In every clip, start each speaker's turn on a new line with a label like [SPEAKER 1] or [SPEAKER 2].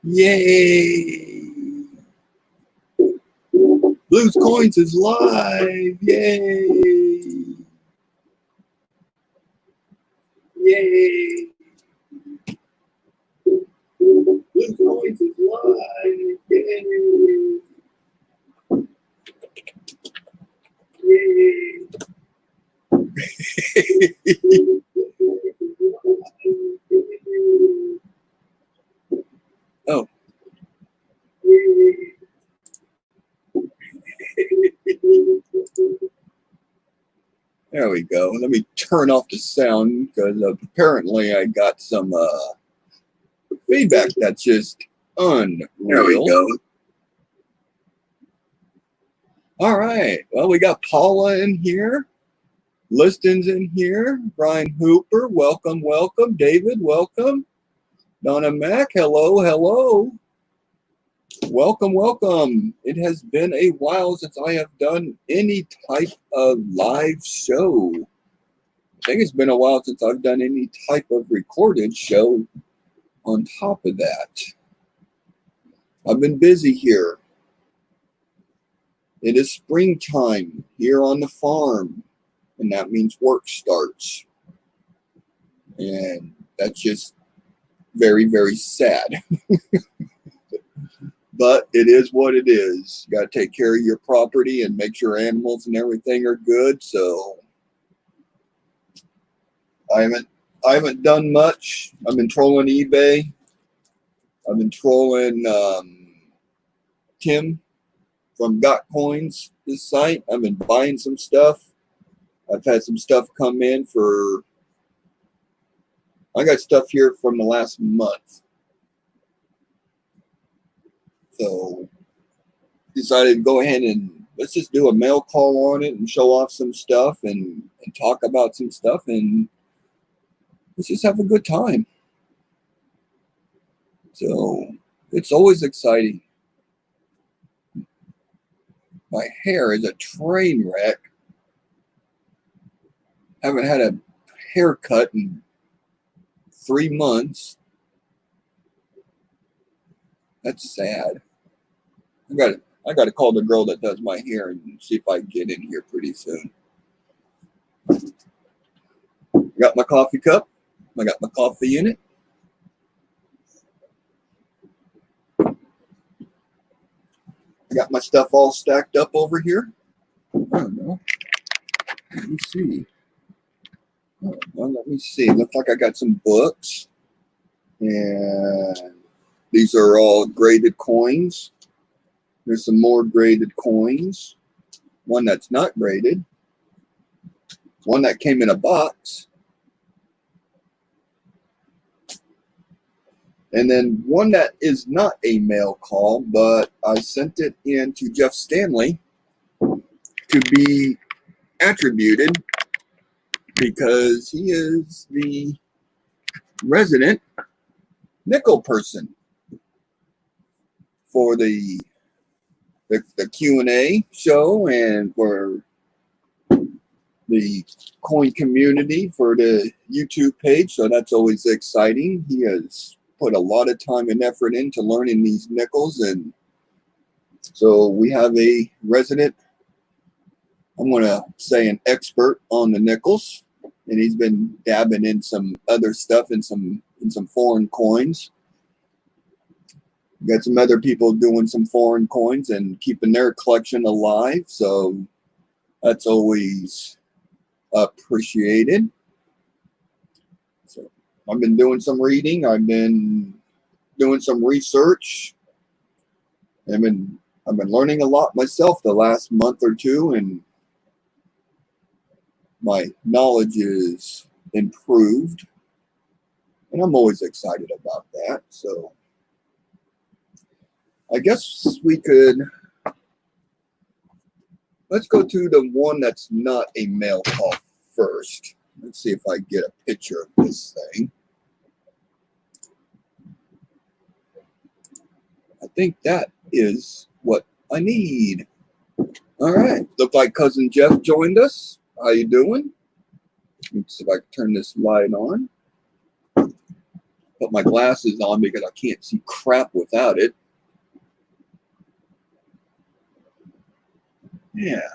[SPEAKER 1] Yay! Blues Coins is live! Yay! Yay! Blues Coins is live! Yay! Yay! Oh. There we go. Let me turn off the sound because apparently I got some feedback that's just unreal. There we go. All right. Well, we got Paula in here. Liston's in here. Brian Hooper, welcome, welcome. David, welcome. Donna Mack, hello, hello. Welcome, welcome. It has been a while since I have done any type of live show. I think it's been a while since I've done any type of recorded show on top of that. I've been busy here. It is springtime here on the farm, and that means work starts. And that's just very, very sad. But it is what it is. You got to take care of your property and make sure animals and everything are good. So I haven't done much. I've been trolling eBay. I've been trolling Tim from Got Coins, this site. I've been buying some stuff. I've had some stuff come in for, I got stuff here from the last month. So decided to go ahead and let's just do a mail call on it and show off some stuff and talk about some stuff, and let's just have a good time. So it's always exciting. My hair is a train wreck. Haven't had a haircut in 3 months. That's sad. I got to call the girl that does my hair and see if I can get in here pretty soon. I got my coffee cup. I got my coffee in it. I got my stuff all stacked up over here. I don't know. Let me see. Oh, well, let me see. Looks like I got some books. And these are all graded coins. There's some more graded coins. One that's not graded. One that came in a box. And then one that is not a mail call, but I sent it in to Jeff Stanley to be attributed because he is the resident nickel person for the Q&A show and for the coin community for the YouTube page. So that's always exciting. He has put a lot of time and effort into learning these nickels, and so we have a resident, I'm going to say an expert on the nickels, and he's been dabbing in some other stuff in some foreign coins. We got some other people doing some foreign coins and keeping their collection alive, so that's always appreciated. So I've been doing some reading. I've been doing some research. I've been learning a lot myself the last month or two, and my knowledge is improved, and I'm always excited about that. So I guess we could, let's go to the one that's not a mail call first. Let's see if I get a picture of this thing. I think that is what I need. All right. Look like Cousin Jeff joined us. How you doing? Let's see if I can turn this light on. put my glasses on because I can't see crap without it. Yeah.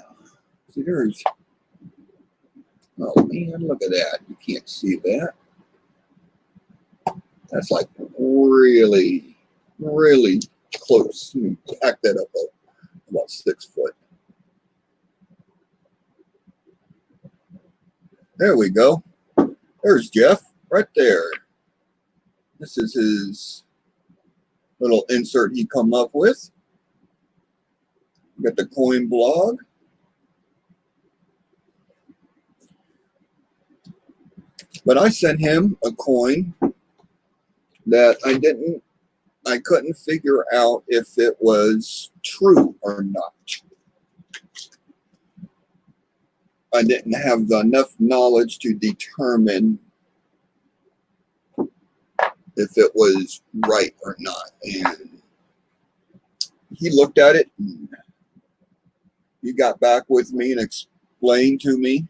[SPEAKER 1] See, there's, oh man, look at that. You can't see that. That's like really, really close. Let me back that up about 6 foot. There we go. There's Jeff right there. This is his little insert he come up with. Got the coin blog. But I sent him a coin that I couldn't figure out if it was true or not. I didn't have enough knowledge to determine if it was right or not. And he looked at it and he got back with me and explained to me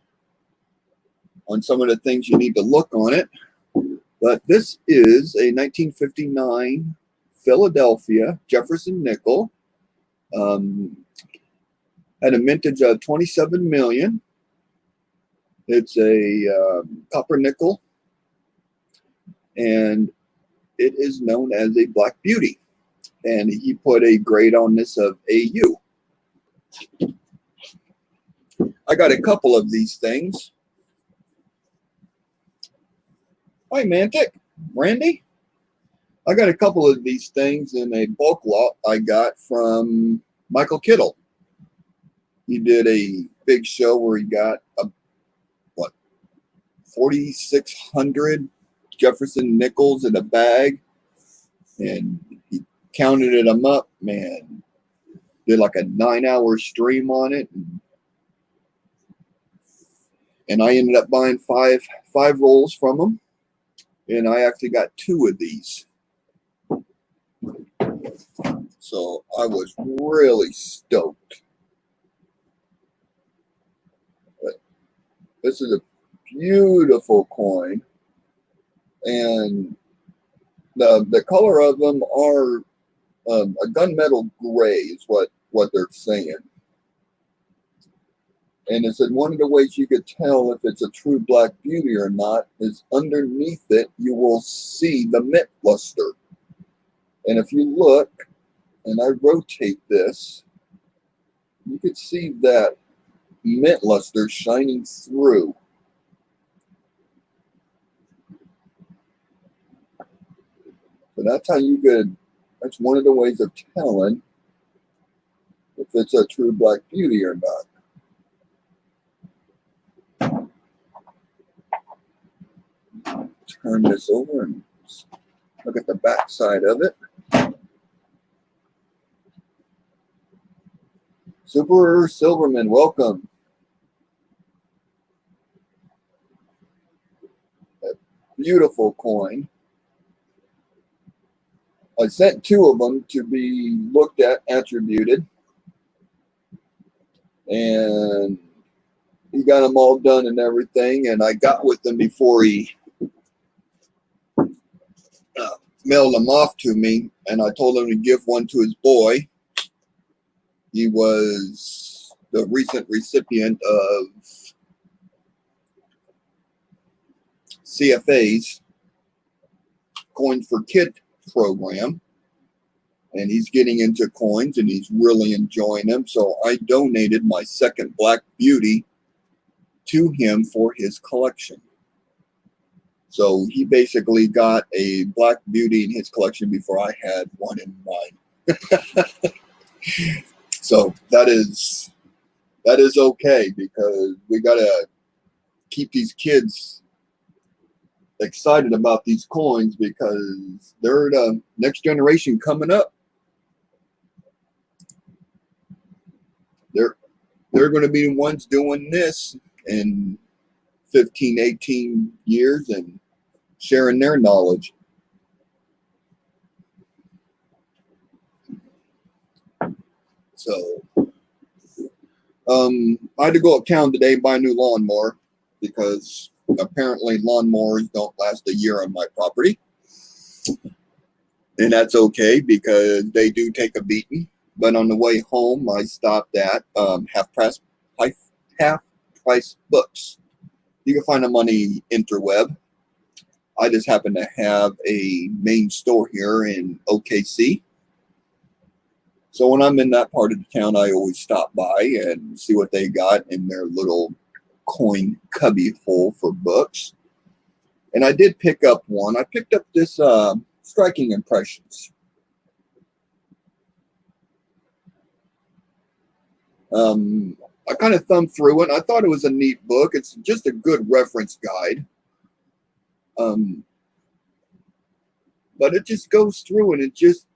[SPEAKER 1] on some of the things you need to look on it. But this is a 1959 Philadelphia Jefferson nickel. Had a mintage of 27 million. It's a copper nickel, and it is known as a Black Beauty. And he put a grade on this of AU. I got a couple of these things. Hi, Mantic. Randy? I got a couple of these things in a bulk lot I got from Michael Kittle. He did a big show where he got 4,600 Jefferson nickels in a bag, and he counted them up, man. Did like a 9-hour stream on it, and I ended up buying five rolls from him, and I actually got 2 of these. So I was really stoked. But this is a beautiful coin, and the color of them are a gunmetal gray is what they're saying. And it said one of the ways you could tell if it's a true Black Beauty or not is underneath it you will see the mint luster. And if you look and I rotate this, you could see that mint luster shining through. So that's how you could, that's one of the ways of telling if it's a true Black Beauty or not. Turn this over and look at the back side of it. Super Silverman, welcome. A beautiful coin. I sent 2 of them to be looked at, attributed, and he got them all done and everything, and I got with him before he mailed them off to me, and I told him to give one to his boy. He was the recent recipient of CFA's Coin for Kid program, and he's getting into coins and he's really enjoying them. So I donated my second Black Beauty to him for his collection. So he basically got a Black Beauty in his collection before I had one in mine. So that is okay, because we gotta keep these kids excited about these coins, because they're the next generation coming up. They're going to be the ones doing this in 15, 18 years and sharing their knowledge. So I had to go uptown today and buy a new lawnmower, because apparently lawnmowers don't last a year on my property. And that's okay because they do take a beating. But on the way home, I stopped at half price books. You can find them on the interweb. I just happen to have a main store here in OKC. So when I'm in that part of the town, I always stop by and see what they got in their little coin cubby hole for books. And I did pick up one. I picked up this Striking Impressions. I kind of thumbed through it. I thought it was a neat book. It's just a good reference guide. But it just goes through and it just,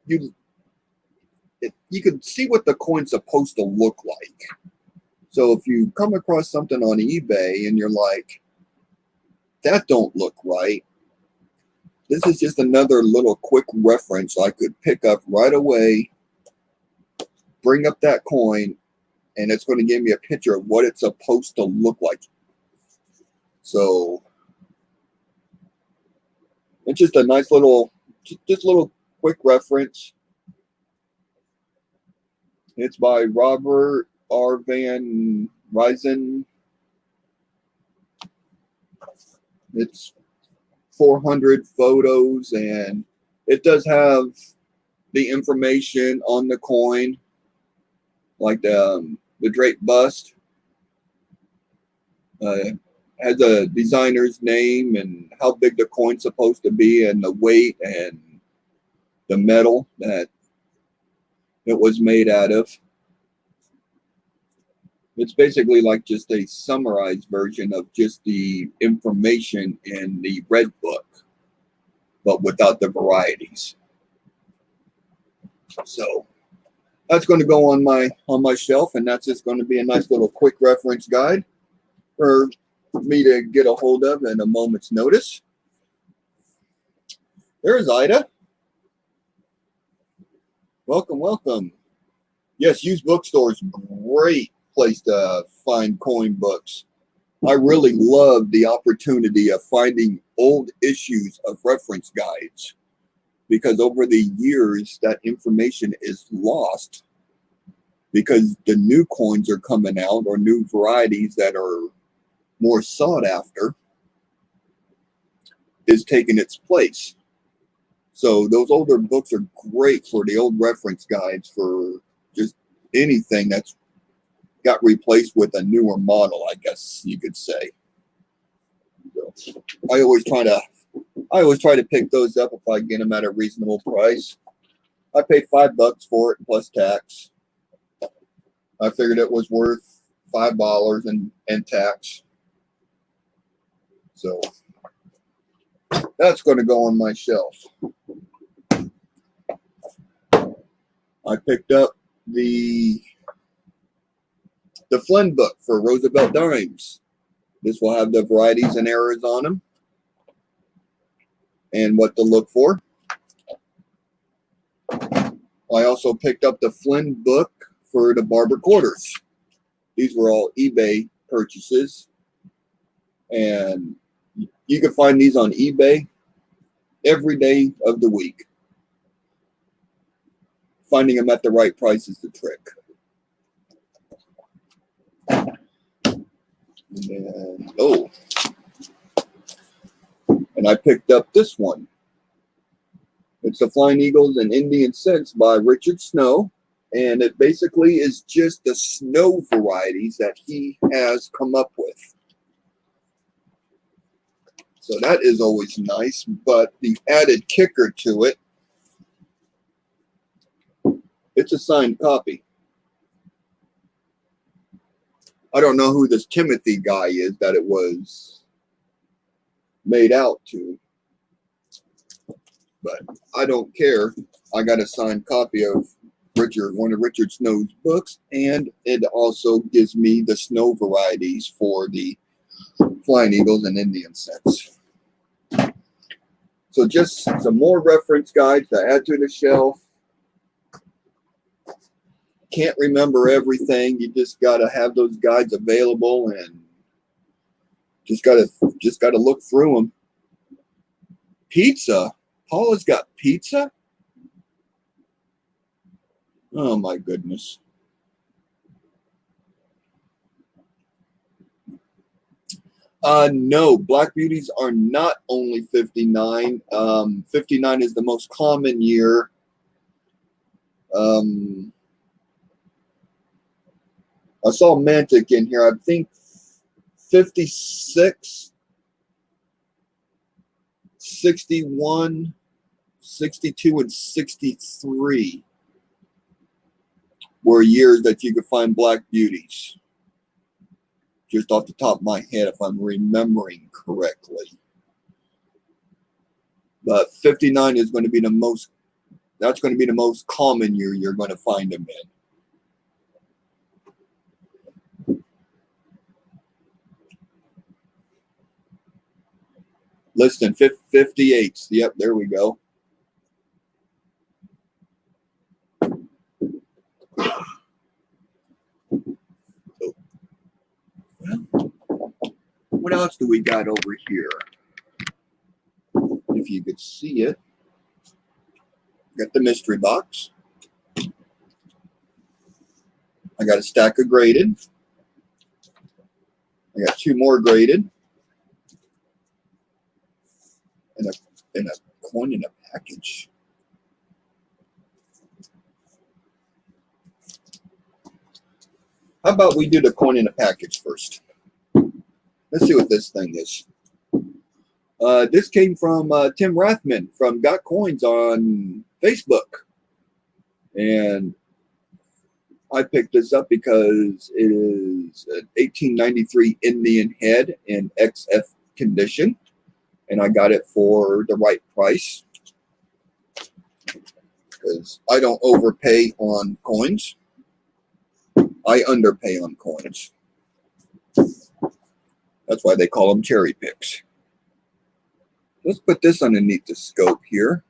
[SPEAKER 1] you can see what the coin's supposed to look like. So if you come across something on eBay and you're like, that don't look right, this is just another little quick reference I could pick up right away, bring up that coin, and it's going to give me a picture of what it's supposed to look like. So it's just a nice little, just little quick reference. It's by Robert R. Van Ryzen. It's 400 photos, and it does have the information on the coin, like the Drake bust. Has a designer's name and how big the coin's supposed to be and the weight and the metal that it was made out of. It's basically like just a summarized version of just the information in the red book, but without the varieties. So that's going to go on my shelf, and that's just going to be a nice little quick reference guide for me to get a hold of in a moment's notice. There's Ida. Welcome, welcome. Yes, used bookstores, great place to find coin books. I really love the opportunity of finding old issues of reference guides, because over the years that information is lost because the new coins are coming out or new varieties that are more sought after is taking its place. So those older books are great for the old reference guides for just anything that's got replaced with a newer model, I guess you could say. So I always try to pick those up if I get them at a reasonable price. I paid $5 for it plus tax. I figured it was worth $5 and tax. So that's going to go on my shelf. I picked up the Flynn book for Roosevelt Dimes. This will have the varieties and errors on them and what to look for. I also picked up the Flynn book for the Barber Quarters. These were all eBay purchases, and you can find these on eBay every day of the week. Finding them at the right price is the trick. And I picked up this one. It's the Flying Eagles and Indian Scents by Richard Snow. And it basically is just the snow varieties that he has come up with. So that is always nice, but the added kicker to it, it's a signed copy. I don't know who this Timothy guy is that it was made out to, but I don't care. I got a signed copy of one of Richard Snow's books, and it also gives me the snow varieties for the Flying Eagles and Indian Scents. So just some more reference guides to add to the shelf. Can't remember everything. You just got to have those guides available and just got to look through them. Pizza? Paula's got pizza? Oh my goodness. No, Black Beauties are not only 59. 59 is the most common year. I saw Mantic in here. I think 56, 61, 62, and 63 were years that you could find Black Beauties. Just off the top of my head, if I'm remembering correctly. But 59 is going to be the most, that's going to be the most common year you're going to find them in. Listen, 58s. Yep, there we go. What else do we got over here? If you could see it. Got the mystery box. I got a stack of graded. I got 2 more graded. And a coin in a package. How about we do the coin in a package first? Let's see what this thing is. This came from Tim Rathman from Got Coins on Facebook. And I picked this up because it is an 1893 Indian head in XF condition. And I got it for the right price. Because I don't overpay on coins. I underpay on coins. That's why they call them cherry picks. Let's put this underneath the scope here.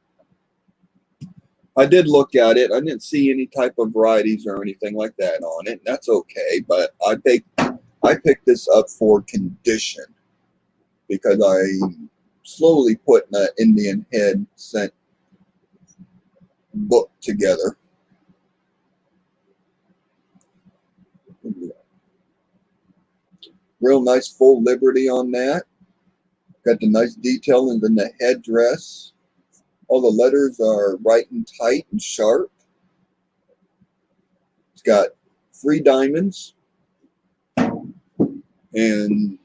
[SPEAKER 1] I did look at it. I didn't see any type of varieties or anything like that on it. That's okay, but I picked this up for condition because I slowly putting an Indian head scent book together. Real nice full Liberty on that. Got the nice detail in the headdress. All the letters are right and tight and sharp. It's got 3 diamonds. And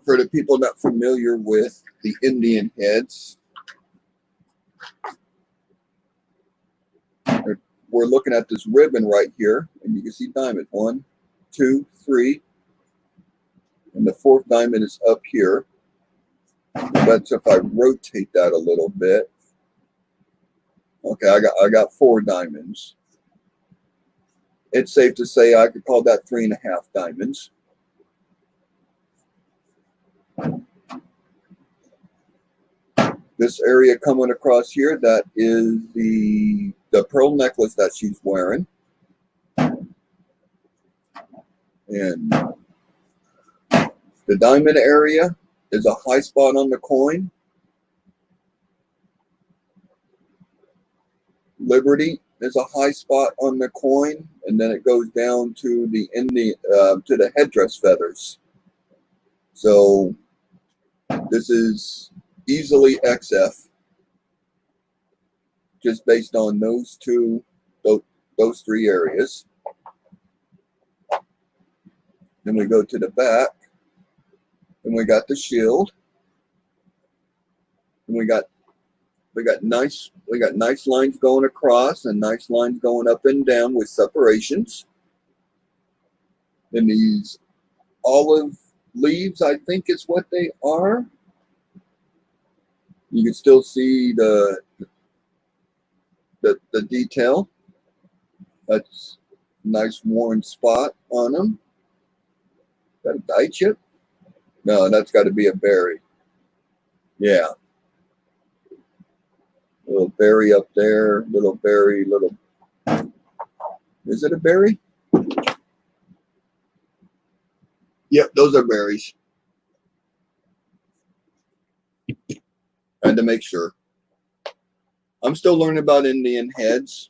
[SPEAKER 1] for the people not familiar with the Indian heads, we're looking at this ribbon right here, and you can see diamonds. 1, 2, 3. And the 4th diamond is up here. But if I rotate that a little bit, okay, I got 4 diamonds. It's safe to say I could call that 3.5 diamonds. This area coming across here, that is the pearl necklace that she's wearing. And the diamond area is a high spot on the coin. Liberty is a high spot on the coin, and then it goes down to the headdress feathers. So this is easily XF, just based on those 3 areas. Then we go to the back, and we got the shield, and we got nice lines going across and nice lines going up and down with separations. And these olive leaves, I think is what they are. You can still see the detail. That's a nice worn spot on them. Is that a die chip? No, that's got to be a berry. Yeah. Little berry up there, little berry, little. Is it a berry? Yep, those are berries. I had to make sure. I'm still learning about Indian heads.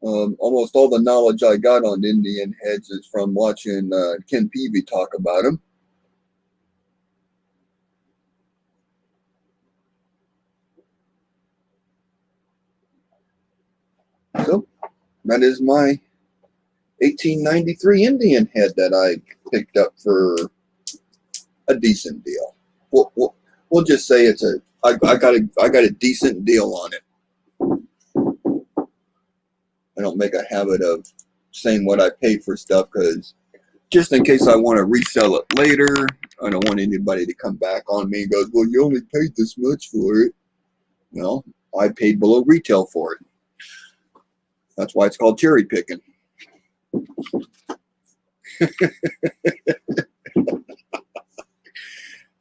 [SPEAKER 1] Almost all the knowledge I got on Indian heads is from watching Ken Peavy talk about them. So that is my 1893 Indian head that I picked up for a decent deal. We'll just say I got a decent deal on it. I don't make a habit of saying what I paid for stuff because just in case I want to resell it later, I don't want anybody to come back on me and goes, well, you only paid this much for it. Well, I paid below retail for it. That's why it's called cherry picking.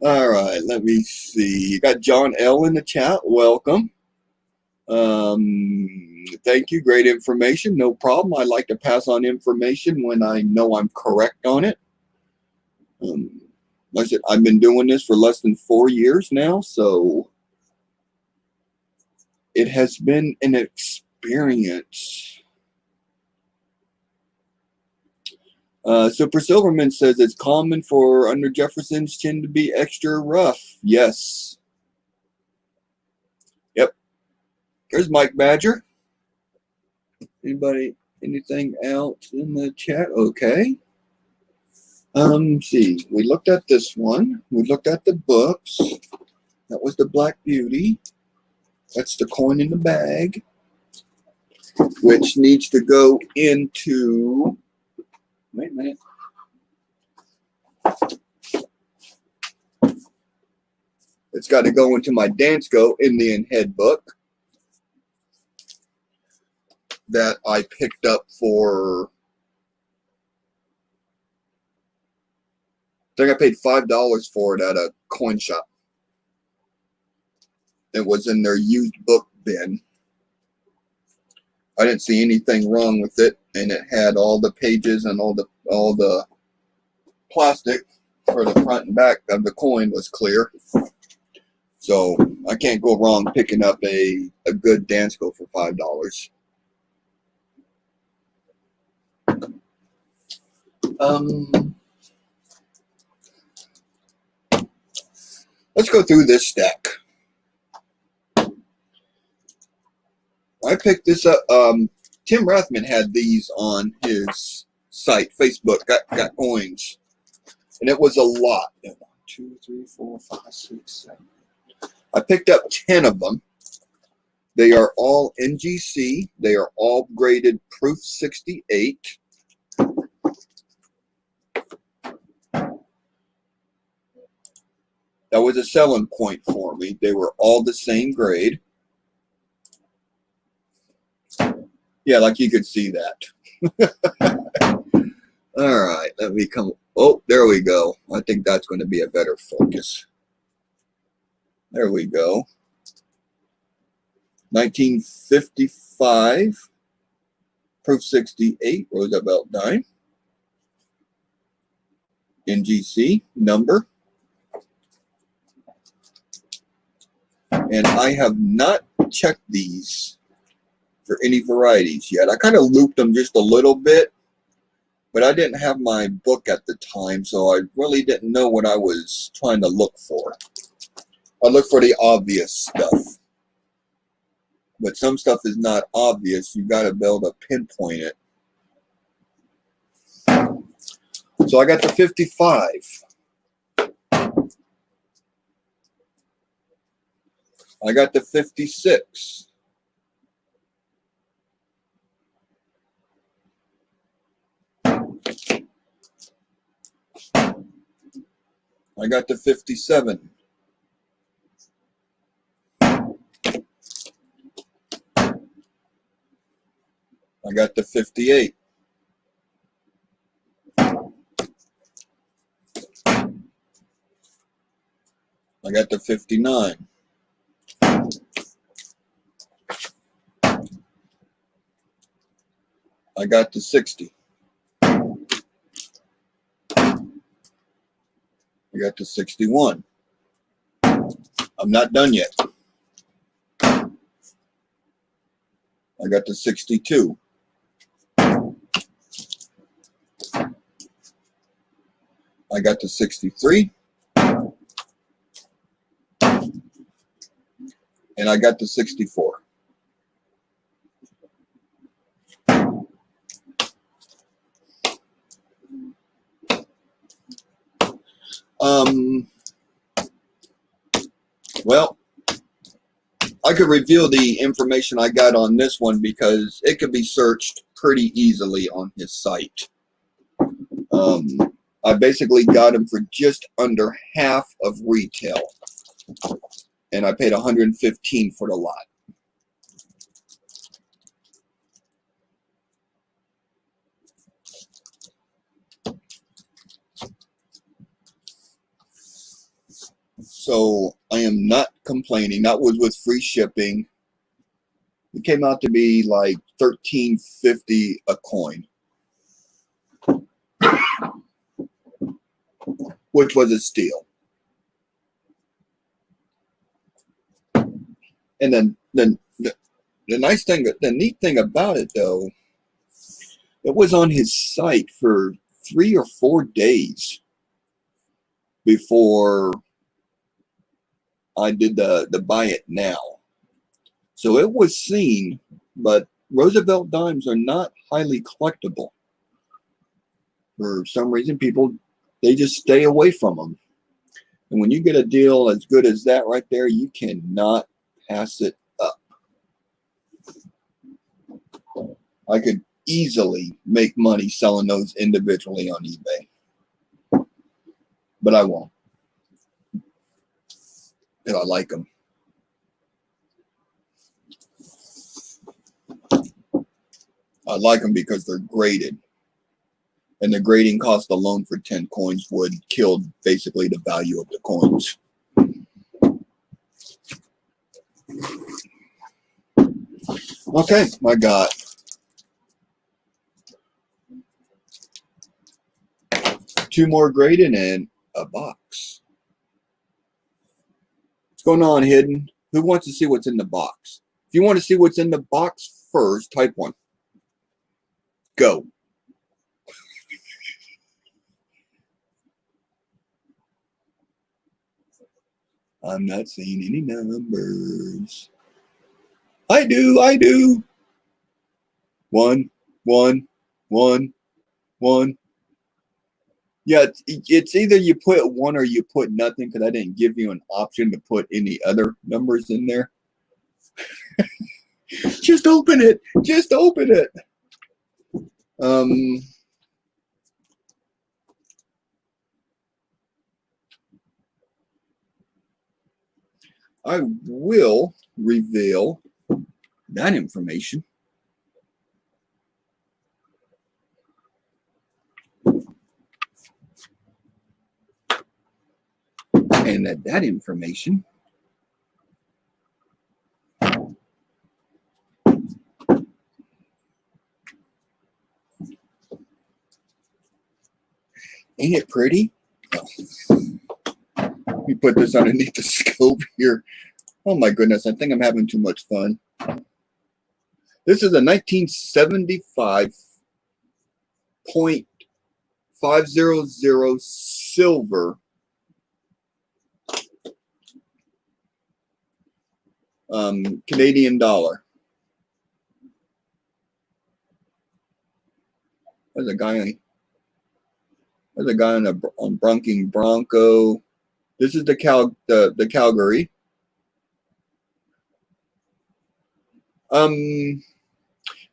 [SPEAKER 1] All right, let me see. You got John L. in the chat. Welcome. Thank you. Great information. No problem. I like to pass on information when I know I'm correct on it. Like I said, I've been doing this for less than 4 years now, so it has been an experience. Super Silverman says it's common for under Jefferson's chin to be extra rough. Yes. Yep. There's Mike Badger. Anybody, anything else in the chat? Okay. See, we looked at this one. We looked at the books. That was the Black Beauty. That's the coin in the bag, which needs to go into, wait a minute. It's got to go into my Dansko Indian head book that I picked up for, I think I paid $5 for it at a coin shop. It was in their used book bin. I didn't see anything wrong with it, and it had all the pages and all the plastic for the front and back of the coin was clear. So I can't go wrong picking up a good Dansko for $5. Let's go through this stack. I picked this up. Tim Rathman had these on his site, Facebook, got coins. And it was a lot. 1, 2, 3, 4, 5, 6, 7. I picked up 10 of them. They are all NGC. They are all graded Proof 68. That was a selling point for me. They were all the same grade. Yeah, like you could see that. All right, let me come. Oh, there we go. I think that's going to be a better focus. There we go. 1955, Proof 68, Roosevelt dime. NGC number. And I have not checked these for any varieties yet. I kind of looped them just a little bit, but I didn't have my book at the time, so I really didn't know what I was trying to look for. I look for the obvious stuff. But some stuff is not obvious. You got to be able to pinpoint it. So I got the 55. I got the 56. I got the 57. I got the 58. I got the 59. I got the 60. I got the 61. I'm not done yet. I got the 62. I got the 63. And I got the 64. Well, I could reveal the information I got on this one because it could be searched pretty easily on his site. I basically got him for just under half of retail, and I paid $115 for the lot. So I am not complaining. That was with free shipping. It came out to be like $13.50 a coin, which was a steal. And then the nice thing, the neat thing about it though, it was on his site for 3 or 4 days before I did the buy it now. So it was seen, but Roosevelt dimes are not highly collectible. For some reason, people, they just stay away from them. And when you get a deal as good as that right there, you cannot pass it up. I could easily make money selling those individually on eBay, but I won't, because I like them. I like them because they're graded, and the grading cost alone for 10 coins would kill basically the value of the coins. Okay, I got 2 more graded and a box. What's going on, Hidden? Who wants to see what's in the box? If you want to see what's in the box first, type 1. Go. I'm not seeing any numbers. I do. 1, 1, 1, 1. Yeah, it's either you put 1 or you put nothing, because I didn't give you an option to put any other numbers in there. Just open it. Just open it. I will reveal that information. And that information ain't it pretty? Oh. Let me put this underneath the scope here. Oh my goodness, I think I'm having too much fun. This is a 1975 .500 silver Canadian dollar. There's a guy on Bronking Bronco. This is the Calgary.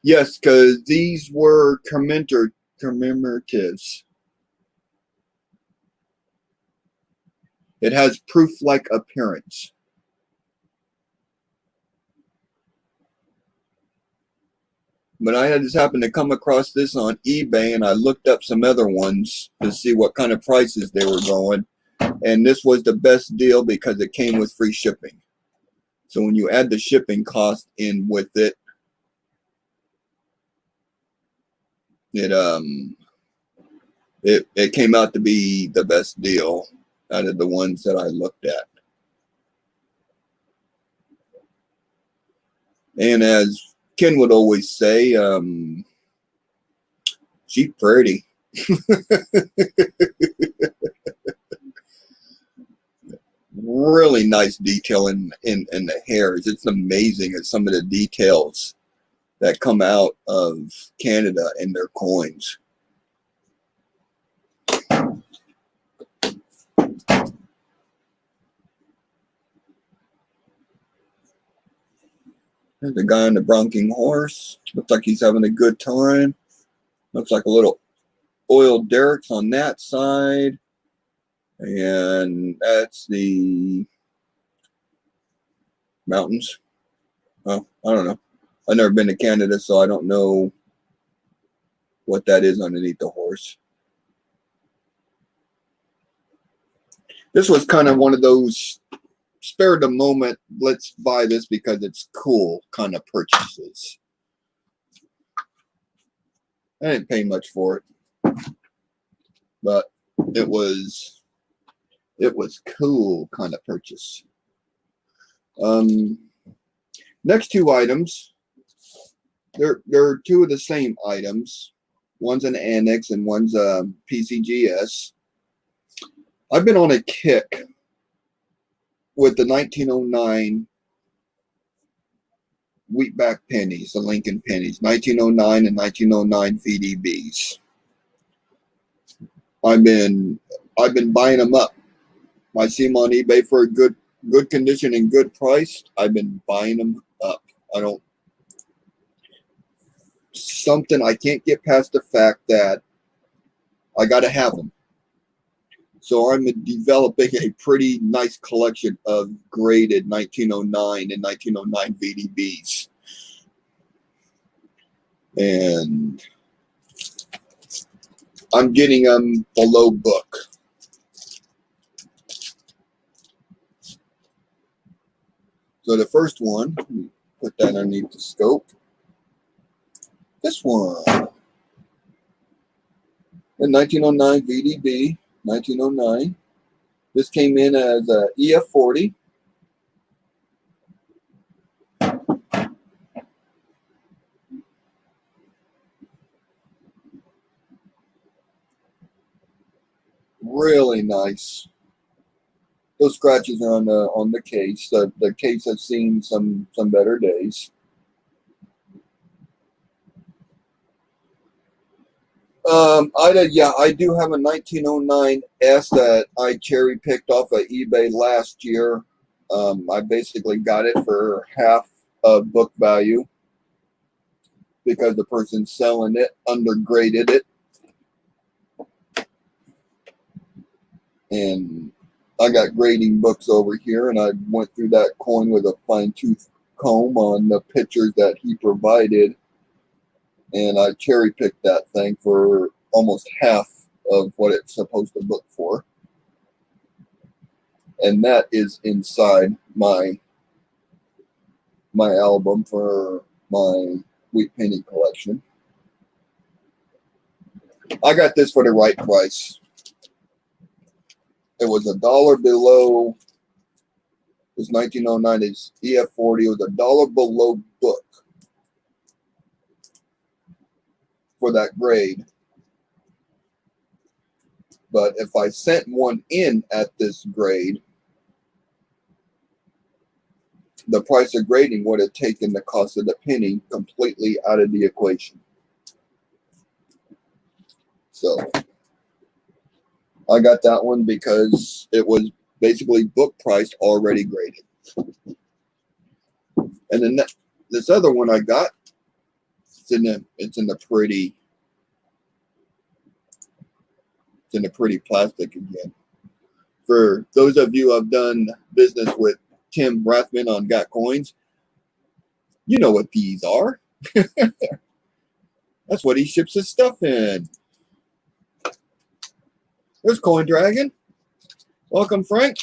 [SPEAKER 1] Yes, because these were commemoratives. It has proof-like appearance. But I just happened to come across this on eBay, and I looked up some other ones to see what kind of prices they were going. And this was the best deal because it came with free shipping. So when you add the shipping cost in with it, it came out to be the best deal out of the ones that I looked at. And as Ken would always say, she's pretty. Really nice detail in the hairs. It's amazing at some of the details that come out of Canada in their coins. There's the guy on the bronking horse. Looks like he's having a good time. Looks like a little oil derricks on that side. And that's the mountains. Oh, I don't know. I've never been to Canada, so I don't know what that is underneath the horse. This was kind of one of those spare the moment, let's buy this because it's cool kind of purchases. I didn't pay much for it, but it was cool kind of purchase. Next two items, they're two of the same items. One's an annex and one's a PCGS. I've been on a kick with the 1909 wheatback pennies, the Lincoln pennies, 1909 and 1909 VDBs. I've been buying them up. I see them on eBay for a good condition and good price. I've been buying them up. I can't get past the fact that I got to have them. So I'm developing a pretty nice collection of graded 1909 and 1909 VDBs. And I'm getting them below book. So the first one, put that underneath the scope. This one, the 1909 VDB, 1909. This came in as a EF40. Really nice. Those scratches are on the case. The case has seen some better days. I do have a 1909S that I cherry picked off of eBay last year. I basically got it for half of book value because the person selling it undergraded it. And I got grading books over here, and I went through that coin with a fine-tooth comb on the pictures that he provided. And I cherry picked that thing for almost half of what it's supposed to book for. And that is inside my album for my wheat penny collection. I got this for the right price. It was $1 below. This 1909 is EF40. It was $1 below book for that grade. But if I sent one in at this grade, the price of grading would have taken the cost of the penny completely out of the equation. So I got that one because it was basically book priced, already graded. And then this other one I got, it's in the pretty plastic again. For those of you who have done business with Tim Rathman on Got Coins, you know what these are. That's what he ships his stuff in. There's Coin Dragon. Welcome, Frank.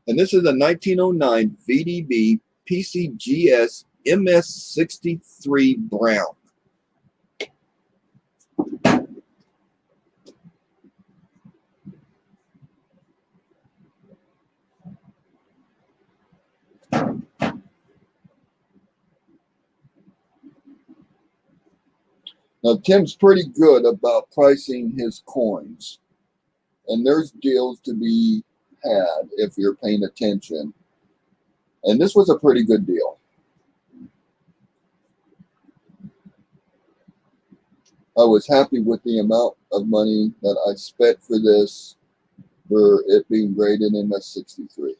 [SPEAKER 1] And this is a 1909 VDB PCGS MS63 Brown. Now, Tim's pretty good about pricing his coins, and there's deals to be had if you're paying attention. And this was a pretty good deal. I was happy with the amount of money that I spent for this, for it being graded MS63.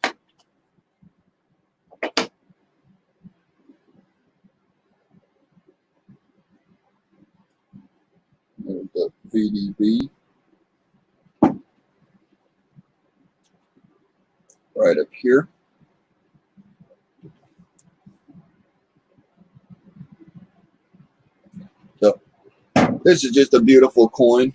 [SPEAKER 1] There's the VDB right up here. So this is just a beautiful coin.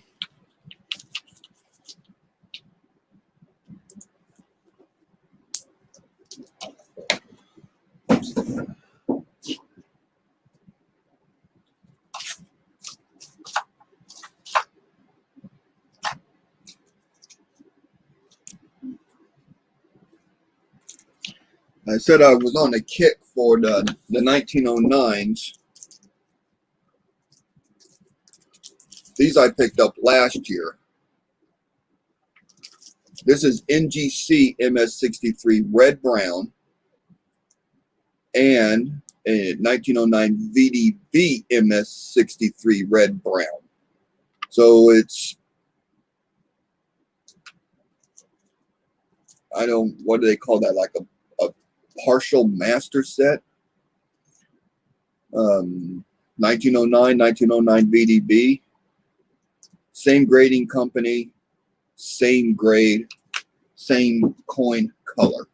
[SPEAKER 1] I said I was on a kick for the 1909s. These I picked up last year. This is NGC MS63 red brown and a 1909 VDB MS63 red brown. So it's, I don't, what do they call that? Like a partial master set. 1909 VDB. Same grading company, same grade, same coin color.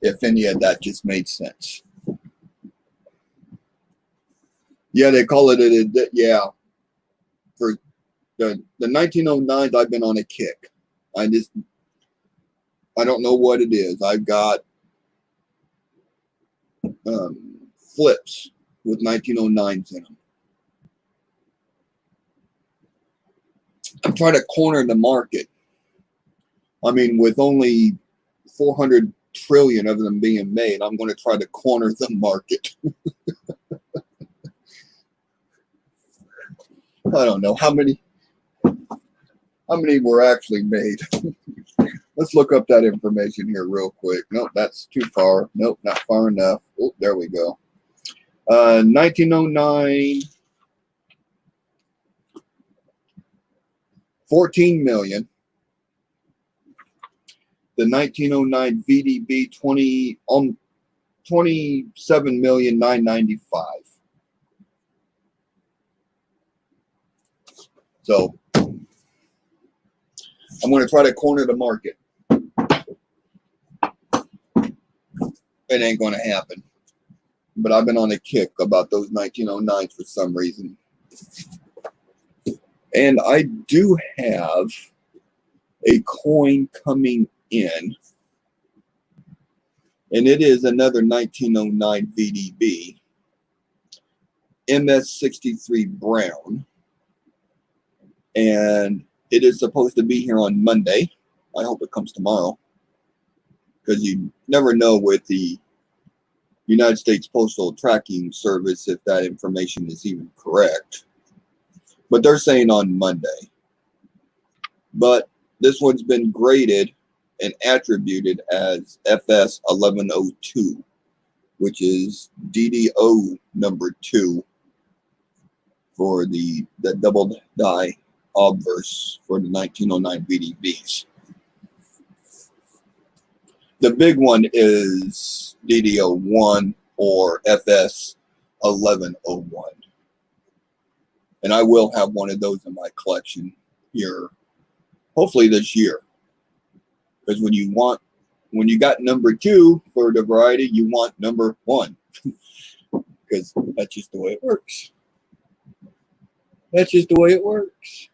[SPEAKER 1] If any of that just made sense. Yeah, they call it yeah. For the 1909s, I've been on a kick. I don't know what it is. I've got flips with 1909s in them. I'm trying to corner the market. I mean, with only 400 trillion of them being made, I'm going to try to corner the market. I don't know how many were actually made. Let's look up that information here real quick. Nope, that's too far. Nope, not far enough. Oh, there we go. 1909, 14 million. The 1909 VDB 27,995,000. So I'm going to try to corner the market. It ain't going to happen. But I've been on a kick about those 1909s for some reason. And I do have a coin coming in. And it is another 1909 VDB. MS63 brown. And it is supposed to be here on Monday. I hope it comes tomorrow. Because you never know with the United States Postal Tracking Service if that information is even correct. But they're saying on Monday. But this one's been graded and attributed as FS 1102, which is DDO number 2 for the double die obverse for the 1909 VDBs. The big one is DDO1 or FS 1101. And I will have one of those in my collection here, hopefully this year. Because when you got number 2 for the variety, you want number 1. Because that's just the way it works. That's just the way it works.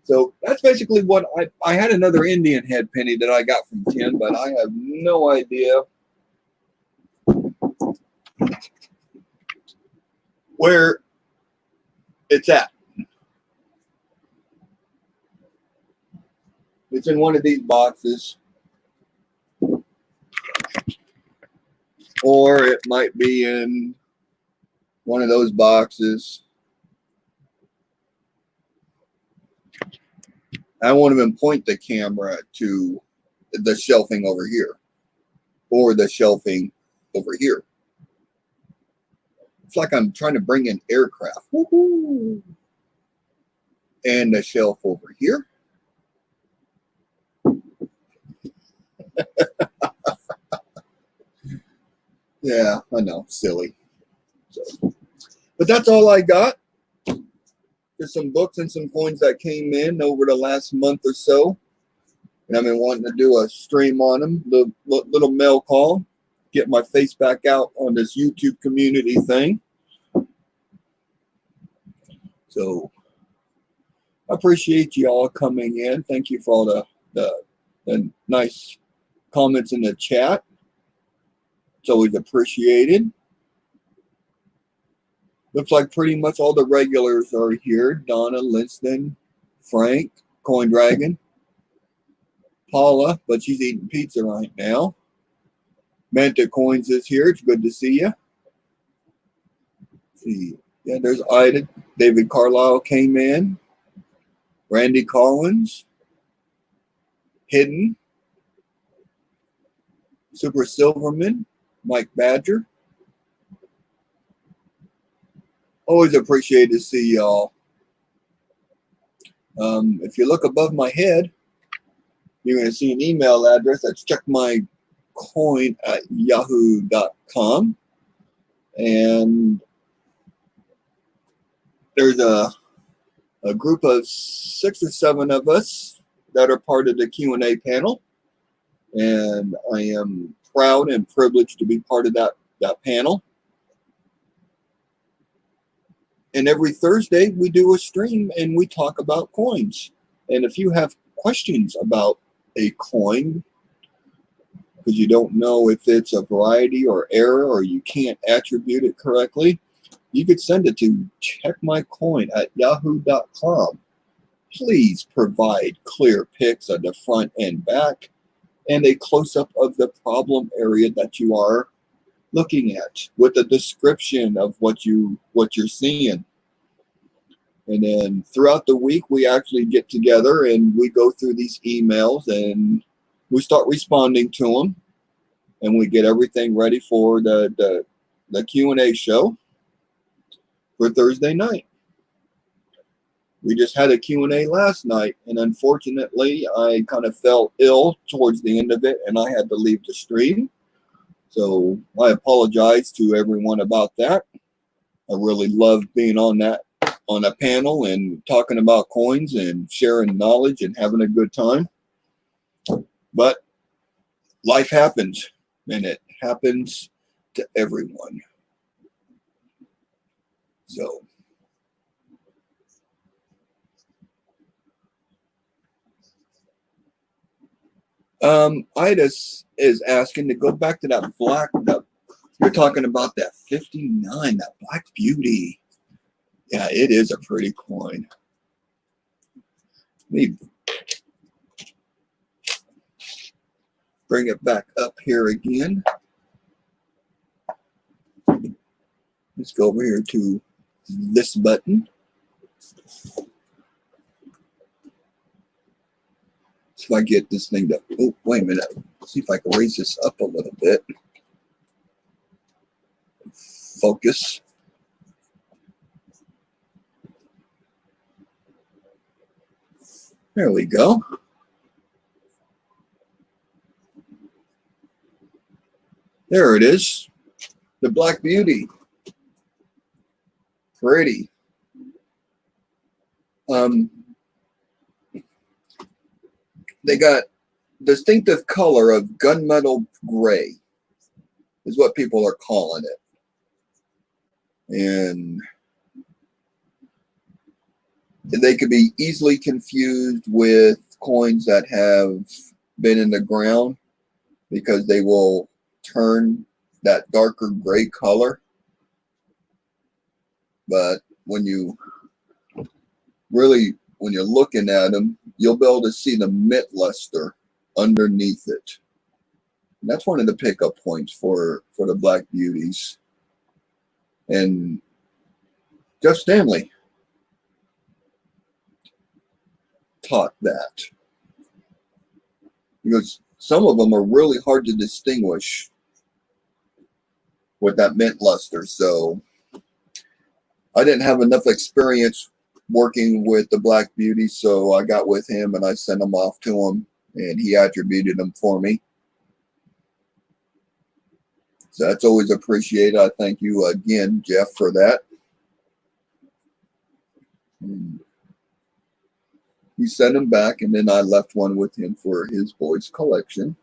[SPEAKER 1] So that's basically what I had another Indian head penny that I got from Tim, but I have no idea where it's at. It's in one of these boxes. Or it might be in one of those boxes. I won't even point the camera to the shelving over here or the shelving over here. It's like I'm trying to bring in aircraft. Woohoo! And the shelf over here. Yeah, I know, silly. So, but that's all I got. Just some books and some coins that came in over the last month or so. And I've been wanting to do a stream on them, the little mail call, get my face back out on this YouTube community thing. So I appreciate you all coming in. Thank you for all the nice comments in the chat. It's always appreciated. Looks like pretty much all the regulars are here. Donna, Linston, Frank, Coin Dragon, Paula, but she's eating pizza right now. Manta Coins is here. It's good to see you. See, yeah, there's Ida. David Carlisle came in. Randy Collins. Hidden. Super Silverman. Mike Badger. Always appreciate to see y'all. If you look above my head, you're going to see an email address. That's checkmycoin@yahoo.com. And there's a group of 6 or 7 of us that are part of the Q&A panel. And I am proud and privileged to be part of that panel. And every Thursday we do a stream and we talk about coins. And if you have questions about a coin, because you don't know if it's a variety or error or you can't attribute it correctly, you could send it to checkmycoin@yahoo.com. Please provide clear pics of the front and back and a close-up of the problem area that you are looking at with a description of what you're seeing. And then throughout the week, we actually get together and we go through these emails and we start responding to them, and we get everything ready for the Q&A show for Thursday night. We just had a Q&A last night, and unfortunately, I kind of fell ill towards the end of it, and I had to leave the stream. So I apologize to everyone about that. I really loved being on a panel and talking about coins and sharing knowledge and having a good time. But life happens, and it happens to everyone. So Ida is asking to go back to that black. You're talking about that 59, that Black Beauty. Yeah, it is a pretty coin. Let me bring it back up here again. Let's go over here to this button. See if I get this thing to, oh, wait a minute. Let's see if I can raise this up a little bit. Focus. There we go. There it is. The Black Beauty. Pretty. They got distinctive color of gunmetal gray is what people are calling it. And they could be easily confused with coins that have been in the ground because they will turn that darker gray color. But when you're looking at them, you'll be able to see the mint luster underneath it. And that's one of the pickup points for the Black Beauties. And Jeff Stanley taught that. Because some of them are really hard to distinguish with that mint luster. So I didn't have enough experience working with the Black Beauty, so I got with him and I sent them off to him, and he attributed them for me. So that's always appreciated. I thank you again, Jeff, for that. He sent them back, and then I left one with him for his boys' collection.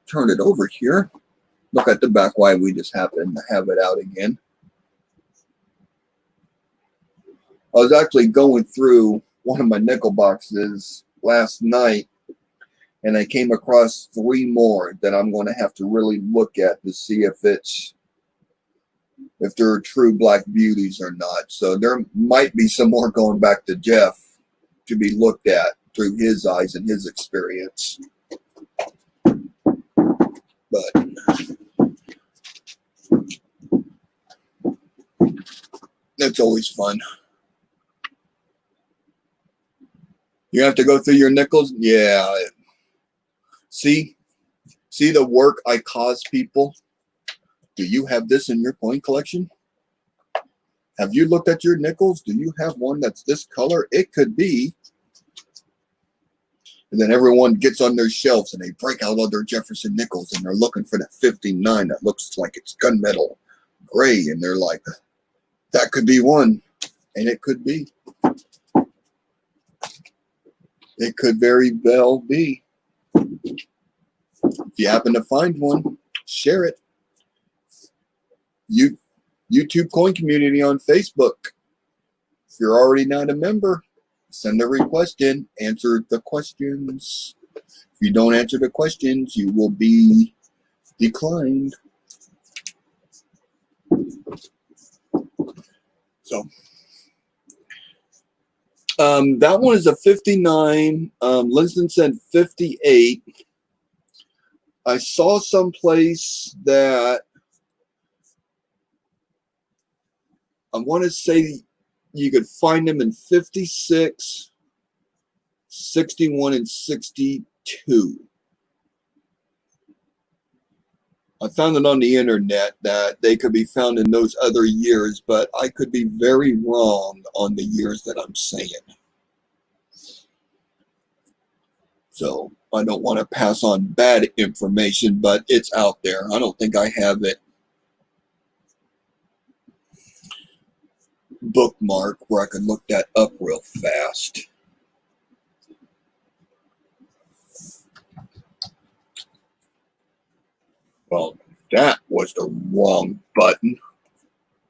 [SPEAKER 1] Turn it over here. Look at the back, why we just happen to have it out again. I was actually going through one of my nickel boxes last night, and I came across 3 more that I'm going to have to really look at to see if they're true Black Beauties or not. So there might be some more going back to Jeff to be looked at through his eyes and his experience. But that's always fun. You have to go through your nickels? Yeah. See the work I cause people? Do you have this in your coin collection? Have you looked at your nickels? Do you have one that's this color? It could be. And then everyone gets on their shelves and they break out all their Jefferson nickels and they're looking for that 59 that looks like it's gunmetal gray. And they're like, that could be one. And it could be. It could very well be. If you happen to find one, share it. YouTube Coin Community on Facebook. If you're already not a member, send a request in, answer the questions. If you don't answer the questions, you will be declined. So, that one is a 59. Liston said 58. I saw someplace that I want to say you could find them in 56, 61, and 62. I found it on the internet that they could be found in those other years, but I could be very wrong on the years that I'm saying. So I don't want to pass on bad information, but it's out there. I don't think I have it bookmark where I can look that up real fast. Well, that was the wrong button.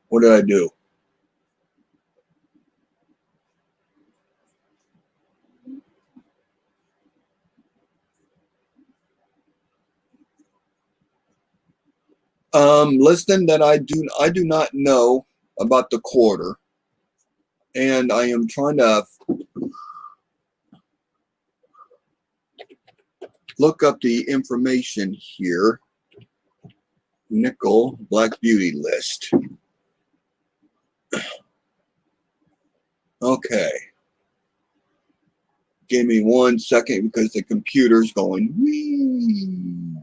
[SPEAKER 1] What did I do? Listing that I do not know about the quarter, and I am trying to look up the information here. Nickel Black Beauty list. Okay. Give me 1 second because the computer's going wee,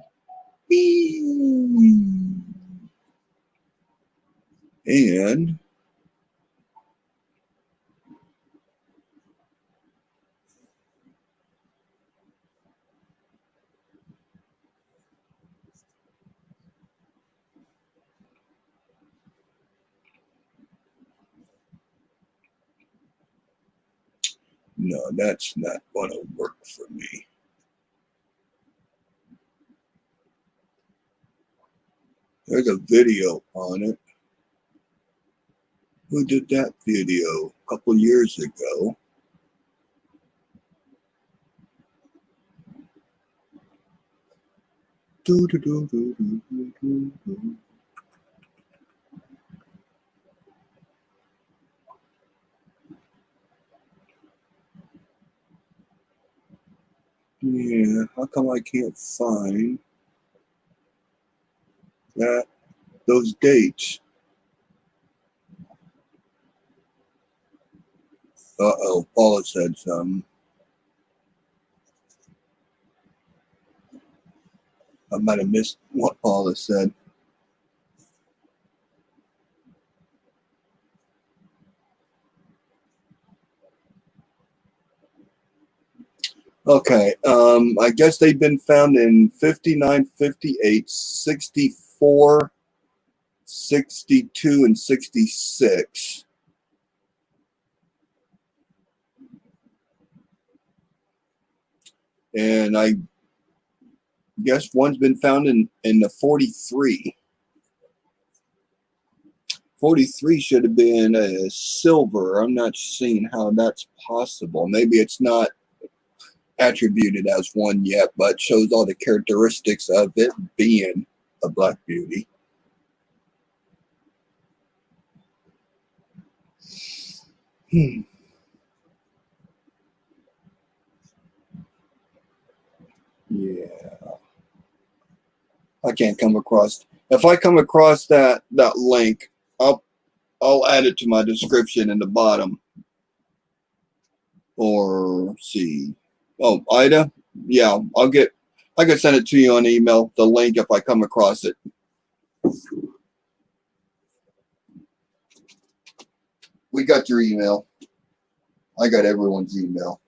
[SPEAKER 1] wee. And no, that's not going to work for me. There's a video on it. Who did that video? A couple years ago. Do, do, do, do, do, do, do, do. Yeah, how come I can't find those dates? Uh-oh, Paula said something. I might have missed what Paula said. Okay, I guess they've been found in 59, 58, 64, 62, and 66. And I guess one's been found in the 43. 43 should have been a silver. I'm not seeing how that's possible. Maybe it's not attributed as one yet, but shows all the characteristics of it being a Black Beauty. Yeah. I can't come across. If I come across that link, I'll add it to my description in the bottom. Or see. Oh, Ida? Yeah, I can send it to you on email, the link if I come across it. We got your email. I got everyone's email.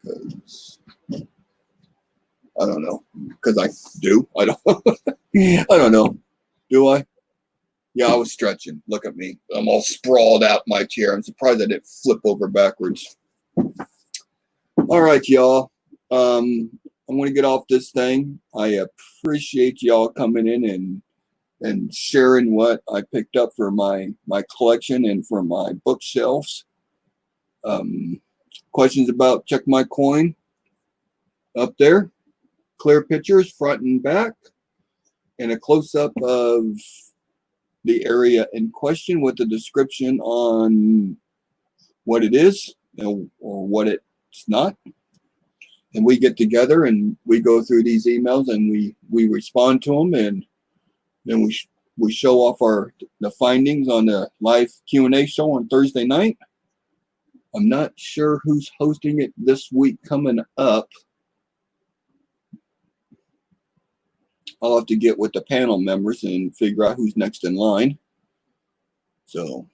[SPEAKER 1] Because I don't know. Because I do. I don't. I don't know. Do I? Yeah, I was stretching. Look at me. I'm all sprawled out in my chair. I'm surprised I didn't flip over backwards. All right, y'all. I'm going to get off this thing. I appreciate y'all coming in and sharing what I picked up for my collection and for my bookshelves. Questions about Check My Coin up there. Clear pictures front and back, and a close-up of the area in question with the description on what it is or what it's not. And we get together and we go through these emails and we respond to them, and then we show off the findings on the live Q&A show on Thursday night. I'm not sure who's hosting it this week coming up. I'll have to get with the panel members and figure out who's next in line. So,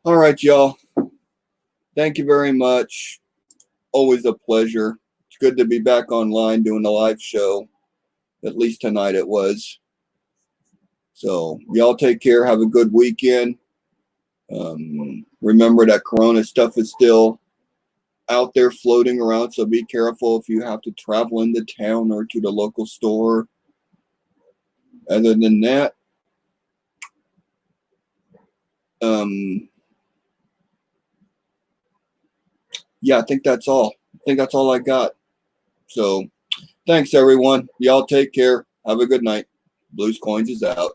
[SPEAKER 1] all right, y'all. Thank you very much. Always a pleasure. It's good to be back online doing a live show. At least tonight it was. So, y'all take care. Have a good weekend. Remember that Corona stuff is still out there floating around, so be careful if you have to travel into town or to the local store. Other than that, yeah, I think that's all. I got. So, thanks everyone. Y'all take care. Have a good night. Blues Coins is out.